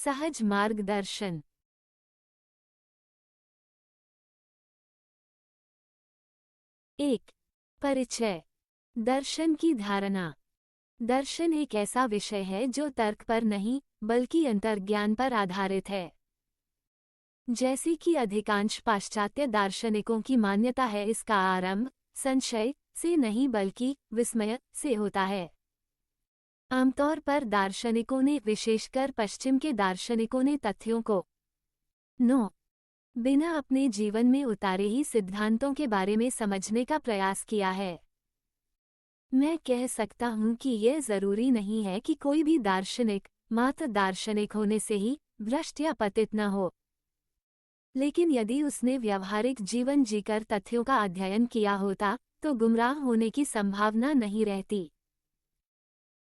सहज मार्गदर्शन। 1. परिचय। दर्शन की धारणा। दर्शन एक ऐसा विषय है जो तर्क पर नहीं बल्कि अंतर्ज्ञान पर आधारित है। जैसी कि अधिकांश पाश्चात्य दार्शनिकों की मान्यता है, इसका आरंभ संशय से नहीं बल्कि विस्मय से होता है। आमतौर पर दार्शनिकों ने, विशेषकर पश्चिम के दार्शनिकों ने, तथ्यों को बिना अपने जीवन में उतारे ही सिद्धांतों के बारे में समझने का प्रयास किया है। मैं कह सकता हूं कि यह जरूरी नहीं है कि कोई भी दार्शनिक मात्र दार्शनिक होने से ही भ्रष्ट या पतित न हो, लेकिन यदि उसने व्यावहारिक जीवन जीकर तथ्यों का अध्ययन किया होता तो गुमराह होने की संभावना नहीं रहती।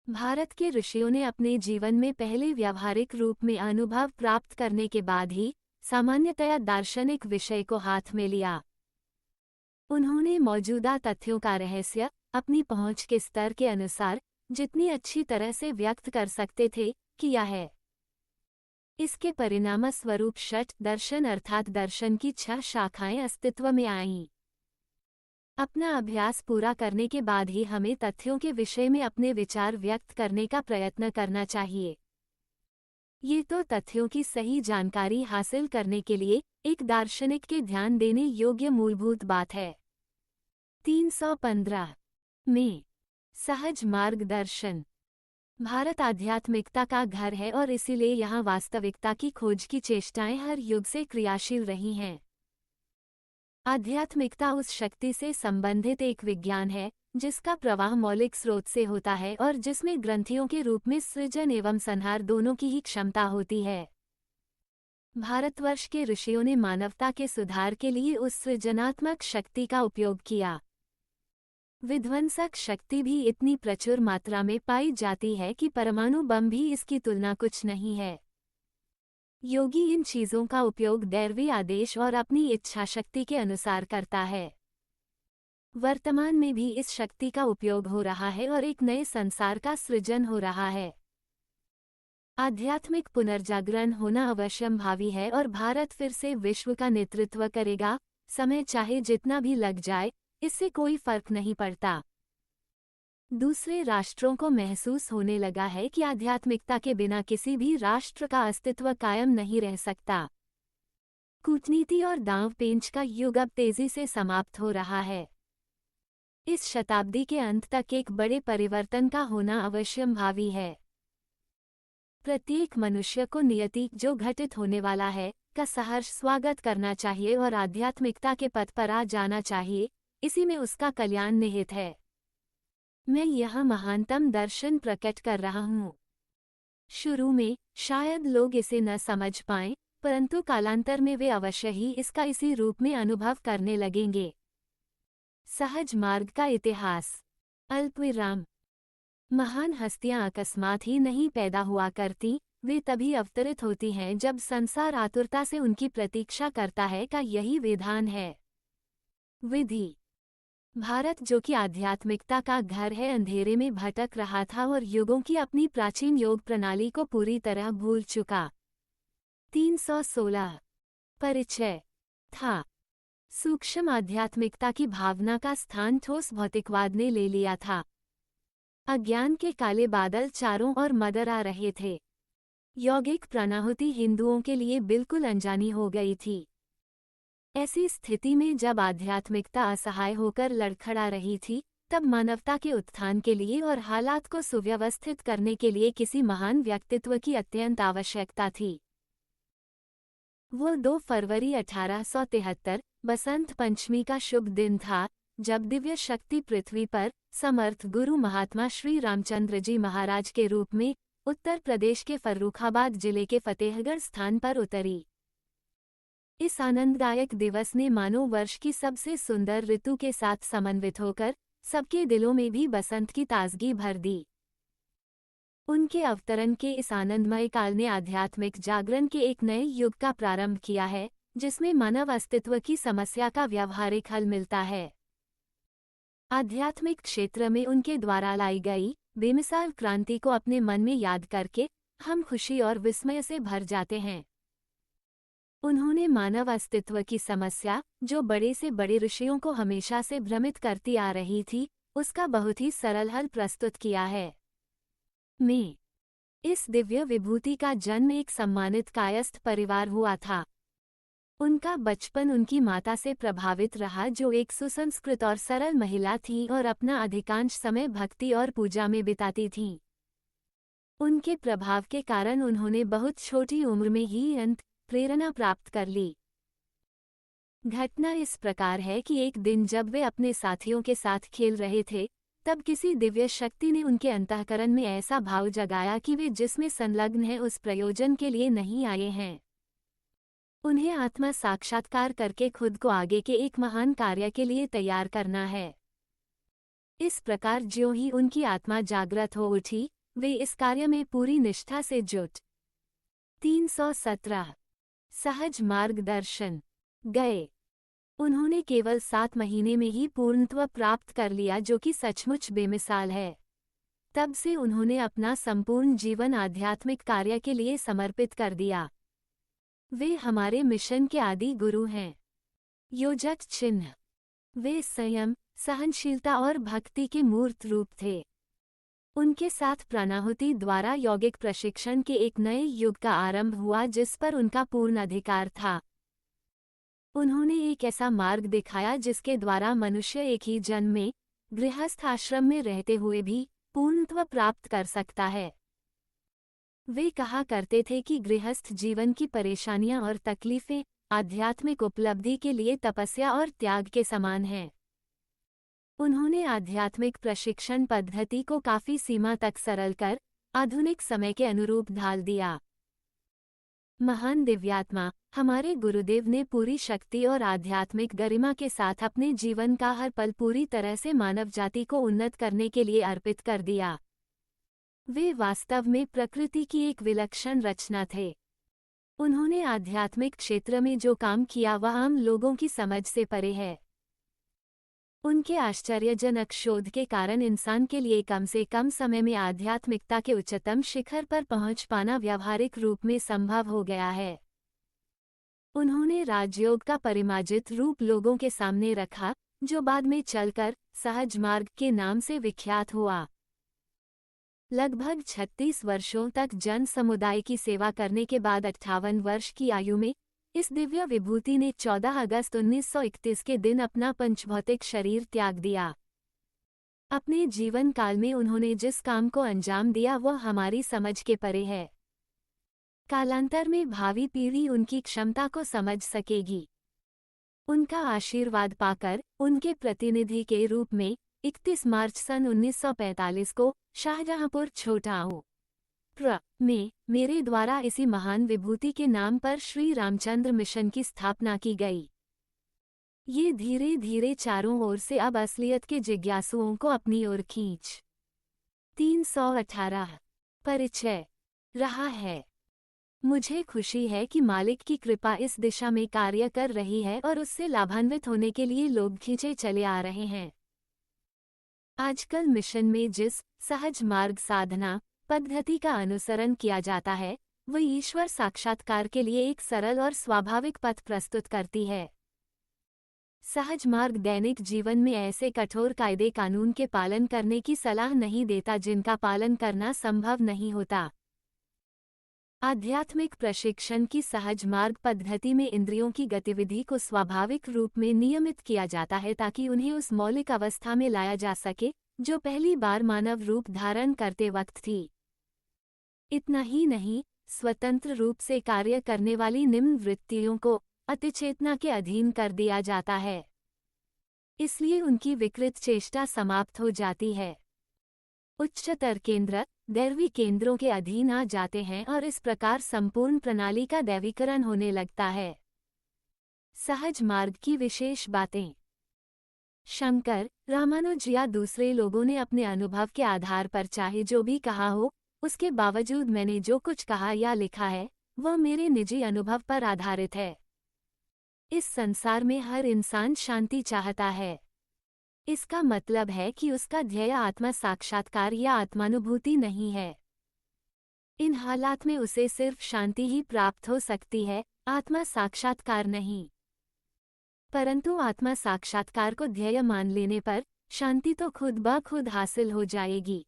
भारत के ऋषियों ने अपने जीवन में पहले व्यावहारिक रूप में अनुभव प्राप्त करने के बाद ही सामान्यतया दार्शनिक विषय को हाथ में लिया। उन्होंने मौजूदा तथ्यों का रहस्य अपनी पहुंच के स्तर के अनुसार जितनी अच्छी तरह से व्यक्त कर सकते थे किया है। इसके परिणामस्वरूप षट दर्शन अर्थात दर्शन की 6 शाखाएं अस्तित्व में आईं। अपना अभ्यास पूरा करने के बाद ही हमें तथ्यों के विषय में अपने विचार व्यक्त करने का प्रयत्न करना चाहिए। ये तो तथ्यों की सही जानकारी हासिल करने के लिए एक दार्शनिक के ध्यान देने योग्य मूलभूत बात है। 315 में सहज मार्गदर्शन। भारत आध्यात्मिकता का घर है और इसीलिए यहाँ वास्तविकता की खोज की चेष्टाएं हर युग से क्रियाशील रही हैं। आध्यात्मिकता उस शक्ति से संबंधित एक विज्ञान है जिसका प्रवाह मौलिक स्रोत से होता है और जिसमें ग्रंथियों के रूप में सृजन एवं संहार दोनों की ही क्षमता होती है। भारतवर्ष के ऋषियों ने मानवता के सुधार के लिए उस सृजनात्मक शक्ति का उपयोग किया। विध्वंसक शक्ति भी इतनी प्रचुर मात्रा में पाई जाती है कि परमाणु बम भी इसकी तुलना कुछ नहीं है। योगी इन चीजों का उपयोग दैवी आदेश और अपनी इच्छा शक्ति के अनुसार करता है। वर्तमान में भी इस शक्ति का उपयोग हो रहा है और एक नए संसार का सृजन हो रहा है। आध्यात्मिक पुनर्जागरण होना अवश्यंभावी है और भारत फिर से विश्व का नेतृत्व करेगा। समय चाहे जितना भी लग जाए, इससे कोई फर्क नहीं पड़ता। दूसरे राष्ट्रों को महसूस होने लगा है कि आध्यात्मिकता के बिना किसी भी राष्ट्र का अस्तित्व कायम नहीं रह सकता। कूटनीति और दांव पेंच का युग अब तेजी से समाप्त हो रहा है। इस शताब्दी के अंत तक एक बड़े परिवर्तन का होना अवश्यंभावी है। प्रत्येक मनुष्य को नियति जो घटित होने वाला है का सहर्ष स्वागत करना चाहिए और आध्यात्मिकता के पथ पर आ जाना चाहिए। इसी में उसका कल्याण निहित है। मैं यह महानतम दर्शन प्रकट कर रहा हूँ। शुरू में शायद लोग इसे न समझ पाएं, परंतु कालांतर में वे अवश्य ही इसका इसी रूप में अनुभव करने लगेंगे। सहज मार्ग का इतिहास। अल्पविराम। महान हस्तियां अकस्मात ही नहीं पैदा हुआ करती, वे तभी अवतरित होती हैं जब संसार आतुरता से उनकी प्रतीक्षा करता है का यही विधान है। विधि। भारत जो कि आध्यात्मिकता का घर है, अंधेरे में भटक रहा था और युगों की अपनी प्राचीन योग प्रणाली को पूरी तरह भूल चुका। 316 परिचय था। सूक्ष्म आध्यात्मिकता की भावना का स्थान ठोस भौतिकवाद ने ले लिया था। अज्ञान के काले बादल चारों ओर मदरा रहे थे। यौगिक प्राणाहुति हिंदुओं के लिए बिल्कुल अनजानी हो गई थी। ऐसी स्थिति में जब आध्यात्मिकता असहाय होकर लड़खड़ा रही थी, तब मानवता के उत्थान के लिए और हालात को सुव्यवस्थित करने के लिए किसी महान व्यक्तित्व की अत्यंत आवश्यकता थी। वो 2 फरवरी 1873 बसंत पंचमी का शुभ दिन था, जब दिव्य शक्ति पृथ्वी पर समर्थ गुरु महात्मा श्री रामचंद्र जी महाराज के रूप में उत्तर प्रदेश के फर्रुखाबाद जिले के फतेहगढ़ स्थान पर उतरी। इस आनंददायक दिवस ने मानो वर्ष की सबसे सुंदर ऋतु के साथ समन्वित होकर सबके दिलों में भी बसंत की ताजगी भर दी। उनके अवतरण के इस आनंदमय काल ने आध्यात्मिक जागरण के एक नए युग का प्रारंभ किया है, जिसमें मानव अस्तित्व की समस्या का व्यावहारिक हल मिलता है। आध्यात्मिक क्षेत्र में उनके द्वारा लाई गई बेमिसाल क्रांति को अपने मन में याद करके हम खुशी और विस्मय से भर जाते हैं। उन्होंने मानव अस्तित्व की समस्या, जो बड़े से बड़े ऋषियों को हमेशा से भ्रमित करती आ रही थी, उसका बहुत ही सरल हल प्रस्तुत किया है। में इस दिव्य विभूति का जन्म एक सम्मानित कायस्थ परिवार हुआ था। उनका बचपन उनकी माता से प्रभावित रहा, जो एक सुसंस्कृत और सरल महिला थी और अपना अधिकांश समय भक्ति और पूजा में बिताती थीं। उनके प्रभाव के कारण उन्होंने बहुत छोटी उम्र में ही अंत प्रेरणा प्राप्त कर ली। घटना इस प्रकार है कि एक दिन जब वे अपने साथियों के साथ खेल रहे थे, तब किसी दिव्य शक्ति ने उनके अंतःकरण में ऐसा भाव जगाया कि वे जिसमें संलग्न हैं उस प्रयोजन के लिए नहीं आए हैं। उन्हें आत्मा साक्षात्कार करके खुद को आगे के एक महान कार्य के लिए तैयार करना है। इस प्रकार ज्यों ही उनकी आत्मा जागृत हो उठी, वे इस कार्य में पूरी निष्ठा से जुट 317 सहज मार्गदर्शन गए। उन्होंने केवल 7 महीने में ही पूर्णत्व प्राप्त कर लिया, जो कि सचमुच बेमिसाल है। तब से उन्होंने अपना संपूर्ण जीवन आध्यात्मिक कार्य के लिए समर्पित कर दिया। वे हमारे मिशन के आदि गुरु हैं, योजक चिन्ह। वे संयम, सहनशीलता और भक्ति के मूर्त रूप थे। उनके साथ प्राणाहुति द्वारा यौगिक प्रशिक्षण के एक नए युग का आरंभ हुआ, जिस पर उनका पूर्ण अधिकार था। उन्होंने एक ऐसा मार्ग दिखाया जिसके द्वारा मनुष्य एक ही जन्म में गृहस्थ आश्रम में रहते हुए भी पूर्णत्व प्राप्त कर सकता है। वे कहा करते थे कि गृहस्थ जीवन की परेशानियां और तकलीफें आध्यात्मिक उपलब्धि के लिए तपस्या और त्याग के समान हैं। उन्होंने आध्यात्मिक प्रशिक्षण पद्धति को काफी सीमा तक सरल कर आधुनिक समय के अनुरूप ढाल दिया। महान दिव्यात्मा हमारे गुरुदेव ने पूरी शक्ति और आध्यात्मिक गरिमा के साथ अपने जीवन का हर पल पूरी तरह से मानव जाति को उन्नत करने के लिए अर्पित कर दिया। वे वास्तव में प्रकृति की एक विलक्षण रचना थे। उन्होंने आध्यात्मिक क्षेत्र में जो काम किया वह आम लोगों की समझ से परे है। उनके आश्चर्यजनक शोध के कारण इंसान के लिए कम से कम समय में आध्यात्मिकता के उच्चतम शिखर पर पहुंच पाना व्यावहारिक रूप में संभव हो गया है। उन्होंने राजयोग का परिमार्जित रूप लोगों के सामने रखा, जो बाद में चलकर सहज मार्ग के नाम से विख्यात हुआ। लगभग 36 वर्षों तक जन समुदाय की सेवा करने के बाद 58 वर्ष की आयु में इस दिव्य विभूति ने 14 अगस्त 1931 के दिन अपना पंचभौतिक शरीर त्याग दिया। अपने जीवन काल में उन्होंने जिस काम को अंजाम दिया वह हमारी समझ के परे है। कालांतर में भावी पीढ़ी उनकी क्षमता को समझ सकेगी। उनका आशीर्वाद पाकर उनके प्रतिनिधि के रूप में 31 मार्च सन 1945 को शाहजहांपुर छोटाऊ में मेरे द्वारा इसी महान विभूति के नाम पर श्री रामचंद्र मिशन की स्थापना की गई। ये धीरे धीरे चारों ओर से अब असलियत के जिज्ञासुओं को अपनी ओर खींच 318 परिचय रहा है। मुझे खुशी है कि मालिक की कृपा इस दिशा में कार्य कर रही है और उससे लाभान्वित होने के लिए लोग खींचे चले आ रहे हैं। आजकल मिशन में जिस सहज मार्ग साधना पद्धति का अनुसरण किया जाता है, वह ईश्वर साक्षात्कार के लिए एक सरल और स्वाभाविक पथ प्रस्तुत करती है। सहज मार्ग दैनिक जीवन में ऐसे कठोर कायदे कानून के पालन करने की सलाह नहीं देता जिनका पालन करना संभव नहीं होता। आध्यात्मिक प्रशिक्षण की सहज मार्ग पद्धति में इंद्रियों की गतिविधि को स्वाभाविक रूप में नियमित किया जाता है, ताकि उन्हें उस मौलिक अवस्था में लाया जा सके जो पहली बार मानव रूप धारण करते वक्त थी। इतना ही नहीं, स्वतंत्र रूप से कार्य करने वाली निम्न वृत्तियों को अतिचेतना के अधीन कर दिया जाता है। इसलिए उनकी विकृत चेष्टा समाप्त हो जाती है। उच्चतर केंद्र दैवी केंद्रों के अधीन आ जाते हैं और इस प्रकार संपूर्ण प्रणाली का दैवीकरण होने लगता है। सहज मार्ग की विशेष बातें। शंकर, रामानुज या दूसरे लोगों ने अपने अनुभव के आधार पर चाहे जो भी कहा हो, उसके बावजूद मैंने जो कुछ कहा या लिखा है वह मेरे निजी अनुभव पर आधारित है। इस संसार में हर इंसान शांति चाहता है। इसका मतलब है कि उसका ध्येय आत्मा साक्षात्कार या आत्मानुभूति नहीं है। इन हालात में उसे सिर्फ शांति ही प्राप्त हो सकती है, आत्मा साक्षात्कार नहीं। परंतु आत्मा साक्षात्कार को ध्येय मान लेने पर शांति तो खुद ब खुद हासिल हो जाएगी।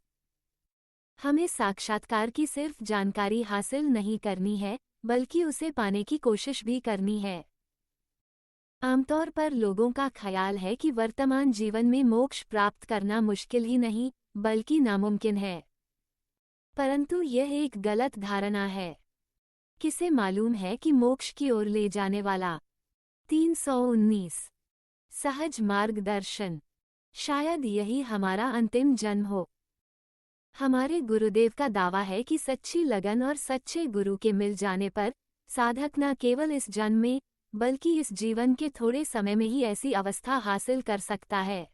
हमें साक्षात्कार की सिर्फ जानकारी हासिल नहीं करनी है, बल्कि उसे पाने की कोशिश भी करनी है। आमतौर पर लोगों का ख्याल है कि वर्तमान जीवन में मोक्ष प्राप्त करना मुश्किल ही नहीं, बल्कि नामुमकिन है। परंतु यह एक गलत धारणा है। किसे मालूम है कि मोक्ष की ओर ले जाने वाला 319 सहज मार्गदर्शन, शायद यही हमारा अंतिम जन्म हो। हमारे गुरुदेव का दावा है कि सच्ची लगन और सच्चे गुरु के मिल जाने पर साधक न केवल इस जन्म में, बल्कि इस जीवन के थोड़े समय में ही ऐसी अवस्था हासिल कर सकता है।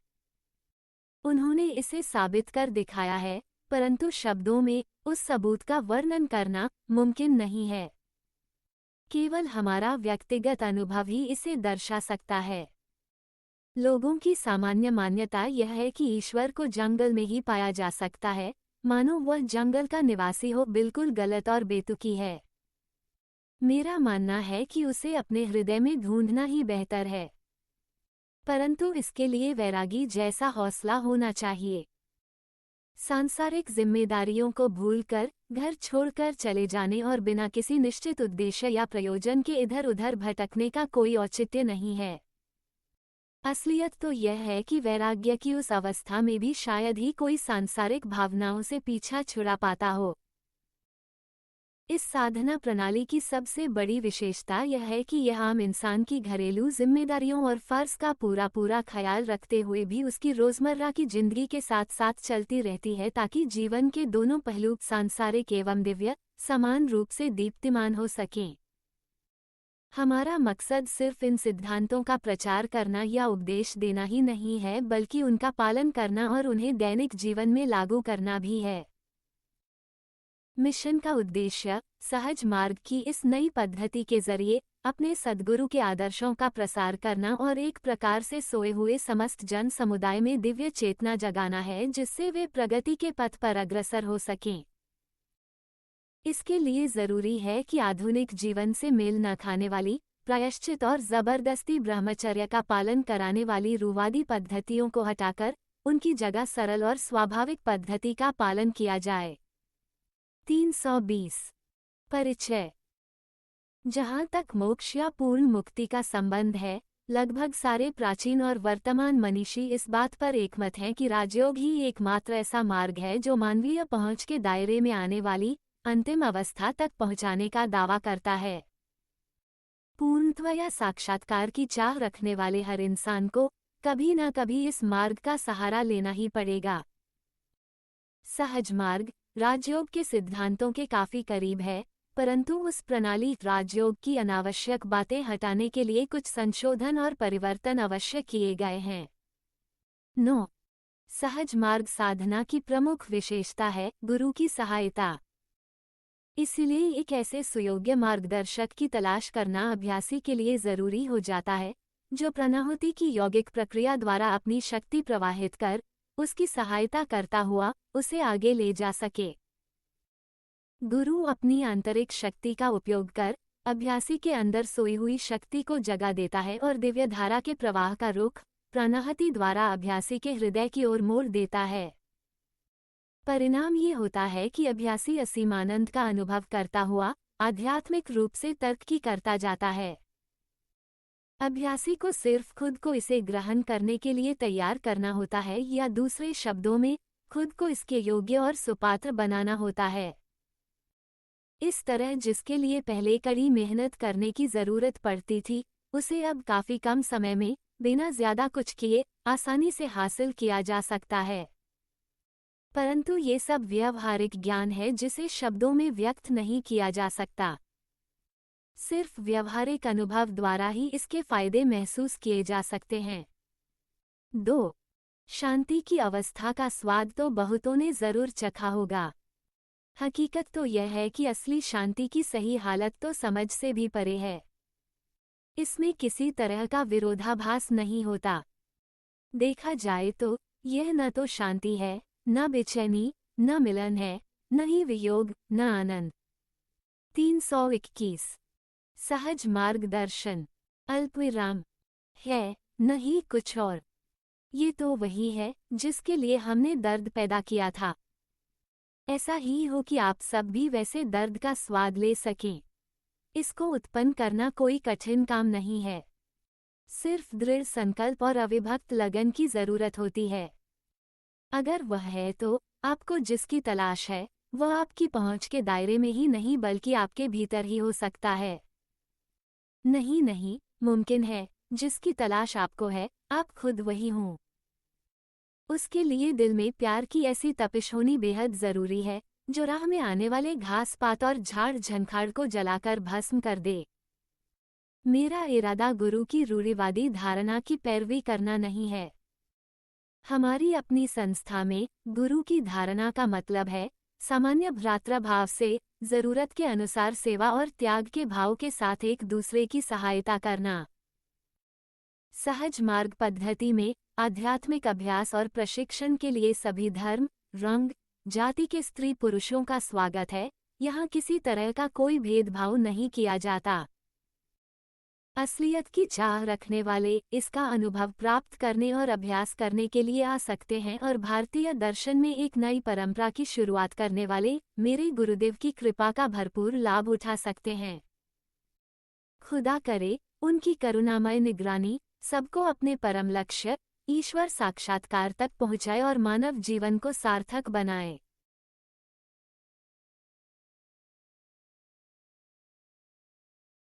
उन्होंने इसे साबित कर दिखाया है, परंतु शब्दों में उस सबूत का वर्णन करना मुमकिन नहीं है। केवल हमारा व्यक्तिगत अनुभव ही इसे दर्शा सकता है। लोगों की सामान्य मान्यता यह है कि ईश्वर को जंगल में ही पाया जा सकता है, मानो वह जंगल का निवासी हो। बिल्कुल गलत और बेतुकी है। मेरा मानना है कि उसे अपने हृदय में ढूंढना ही बेहतर है, परंतु इसके लिए वैरागी जैसा हौसला होना चाहिए। सांसारिक जिम्मेदारियों को भूलकर घर छोड़कर चले जाने और बिना किसी निश्चित उद्देश्य या प्रयोजन के इधर उधर भटकने का कोई औचित्य नहीं है। असलियत तो यह है कि वैराग्य की उस अवस्था में भी शायद ही कोई सांसारिक भावनाओं से पीछा छुड़ा पाता हो। इस साधना प्रणाली की सबसे बड़ी विशेषता यह है कि यह आम इंसान की घरेलू जिम्मेदारियों और फर्ज का पूरा ख्याल रखते हुए भी उसकी रोजमर्रा की जिंदगी के साथ साथ चलती रहती है, ताकि जीवन के दोनों पहलू सांसारिक एवं दिव्य समान रूप से दीप्तिमान हो सकें। हमारा मकसद सिर्फ इन सिद्धांतों का प्रचार करना या उपदेश देना ही नहीं है, बल्कि उनका पालन करना और उन्हें दैनिक जीवन में लागू करना भी है। मिशन का उद्देश्य सहज मार्ग की इस नई पद्धति के जरिए अपने सद्गुरु के आदर्शों का प्रसार करना और एक प्रकार से सोए हुए समस्त जन समुदाय में दिव्य चेतना जगाना है, जिससे वे प्रगति के पथ पर अग्रसर हो सकें। इसके लिए जरूरी है कि आधुनिक जीवन से मेल न खाने वाली, प्रायश्चित और जबरदस्ती ब्रह्मचर्य का पालन कराने वाली रूढ़वादी पद्धतियों को हटाकर उनकी जगह सरल और स्वाभाविक पद्धति का पालन किया जाए। 320 परिचय। जहाँ तक मोक्ष या पूर्ण मुक्ति का संबंध है, लगभग सारे प्राचीन और वर्तमान मनीषी इस बात पर एकमत हैं कि राजयोग ही एकमात्र ऐसा मार्ग है जो मानवीय पहुँच के दायरे में आने वाली अंतिम अवस्था तक पहुँचाने का दावा करता है। पूर्णत्व या साक्षात्कार की चाह रखने वाले हर इंसान को कभी न कभी इस मार्ग का सहारा लेना ही पड़ेगा। सहज मार्ग राजयोग के सिद्धांतों के काफी करीब है, परंतु उस प्रणाली राजयोग की अनावश्यक बातें हटाने के लिए कुछ संशोधन और परिवर्तन अवश्य किए गए हैं। 9 सहज मार्ग साधना की प्रमुख विशेषता है गुरु की सहायता। इसलिए एक ऐसे सुयोग्य मार्गदर्शक की तलाश करना अभ्यासी के लिए जरूरी हो जाता है, जो प्राणाहुति की यौगिक प्रक्रिया द्वारा अपनी शक्ति प्रवाहित कर उसकी सहायता करता हुआ उसे आगे ले जा सके। गुरु अपनी आंतरिक शक्ति का उपयोग कर अभ्यासी के अंदर सोई हुई शक्ति को जगा देता है और दिव्य धारा के प्रवाह का रुख प्राणाहुति द्वारा अभ्यासी के हृदय की ओर मोड़ देता है। परिणाम ये होता है कि अभ्यासी असीमानंद का अनुभव करता हुआ आध्यात्मिक रूप से तरक्की करता जाता है। अभ्यासी को सिर्फ खुद को इसे ग्रहण करने के लिए तैयार करना होता है, या दूसरे शब्दों में खुद को इसके योग्य और सुपात्र बनाना होता है। इस तरह जिसके लिए पहले कड़ी मेहनत करने की जरूरत पड़ती थी, उसे अब काफी कम समय में बिना ज्यादा कुछ किए आसानी से हासिल किया जा सकता है। परंतु ये सब व्यावहारिक ज्ञान है जिसे शब्दों में व्यक्त नहीं किया जा सकता। सिर्फ व्यावहारिक अनुभव द्वारा ही इसके फायदे महसूस किए जा सकते हैं। 2 शांति की अवस्था का स्वाद तो बहुतों ने जरूर चखा होगा। हकीकत तो यह है कि असली शांति की सही हालत तो समझ से भी परे है। इसमें किसी तरह का विरोधाभास नहीं होता। देखा जाए तो यह न तो शांति है, न बेचैनी, न मिलन है, न ही वियोग न आनंद। 321 सहज मार्गदर्शन अल्पविराम है न ही कुछ और। ये तो वही है जिसके लिए हमने दर्द पैदा किया था। ऐसा ही हो कि आप सब भी वैसे दर्द का स्वाद ले सकें। इसको उत्पन्न करना कोई कठिन काम नहीं है। सिर्फ दृढ़ संकल्प और अविभक्त लगन की जरूरत होती है। अगर वह है तो आपको जिसकी तलाश है वह आपकी पहुंच के दायरे में ही नहीं बल्कि आपके भीतर ही हो सकता है। नहीं, मुमकिन है जिसकी तलाश आपको है आप खुद वही हों। उसके लिए दिल में प्यार की ऐसी तपिश होनी बेहद जरूरी है जो राह में आने वाले घास पात और झाड़ झंखाड़ को जलाकर भस्म कर दे। मेरा इरादा गुरु की रूढ़िवादी धारणा की पैरवी करना नहीं है। हमारी अपनी संस्था में गुरु की धारणा का मतलब है सामान्य भ्रातृभाव से जरूरत के अनुसार सेवा और त्याग के भाव के साथ एक दूसरे की सहायता करना। सहज मार्ग पद्धति में आध्यात्मिक अभ्यास और प्रशिक्षण के लिए सभी धर्म, रंग, जाति के स्त्री पुरुषों का स्वागत है। यहाँ किसी तरह का कोई भेदभाव नहीं किया जाता। असलियत की चाह रखने वाले इसका अनुभव प्राप्त करने और अभ्यास करने के लिए आ सकते हैं और भारतीय दर्शन में एक नई परंपरा की शुरुआत करने वाले मेरे गुरुदेव की कृपा का भरपूर लाभ उठा सकते हैं। खुदा करे उनकी करुणामय निगरानी सबको अपने परम लक्ष्य ईश्वर साक्षात्कार तक पहुँचाए और मानव जीवन को सार्थक बनाए।